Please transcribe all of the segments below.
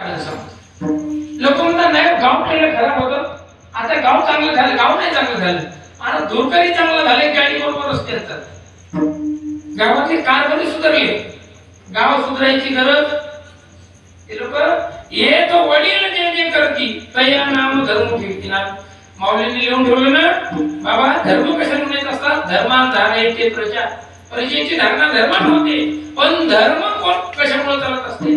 लोक म्हणतात नाही गाव पहिलं खराब होतं, आता गाव चांगलं झालं. गाव नाही चांगलं झालं, आता दूरकरी चांगलं झाले, गाडी बरोबर रस्ते असतात. गावातले कारभारी सुधारले, गाव सुधारायची गरज. ते लोक हे तो वडील जे जे करती तया नाम धर्म कीर्ती नाम माऊलींनी लिहून ठेवलं ना बाबा. धर्म कशाला म्हणायचं असतात? धर्मान धारायचे प्रजा, प्रजेची धारणा धर्मान होते. पण धर्म कशामुळे चालत असते?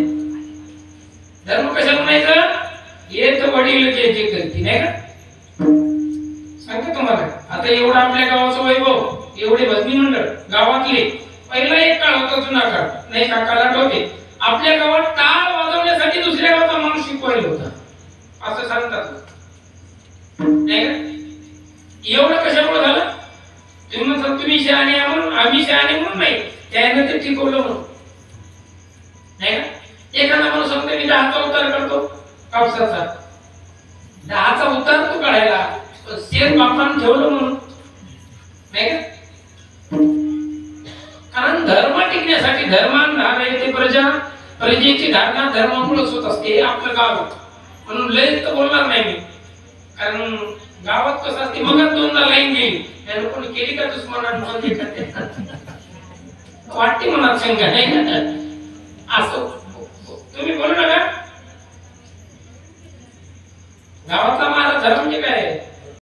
धर्म कशाला म्हणायचं? हे तो वडील जे जे करती नाही का. सांगतो तुम्हाला, आता एवढं आपल्या गावाचं वैभव, एवढे भजनी मंडळ गावातले. पहिला एक काळ होता, जुना काळ, नाही काकाला आठवते. आपल्या गावात टाळ वाजवण्यासाठी दुसऱ्या गावाचा माणूस शिकवायला होता, असं सांगतात नाही का. एवढं कशामुळे झालं? तुम्ही म्हणतात तुम्ही शहाणे म्हणून, आम्ही शहाणे म्हणून नाही, त्याने ते शिकवलं म्हणून नाही का. एखादा माणूस सांगतो मी 10चा उतार करतो कापसाचा, 10चा उतार तो काढायला शेत बापानं ठेवलं म्हणून नाही का. कारण धर्म टिकण्यासाठी धर्मान धारायचे प्रजा, प्रजेची धारणा धर्मामुळेच होत असते. आपलं गाव म्हणून लय तर बोलणार नाही मी, कारण गावात कसं असते मग दोनदा लाईन गेली त्या लोकांनी केली का दुश्मनांना वाटते मनात शंका नाही का असं.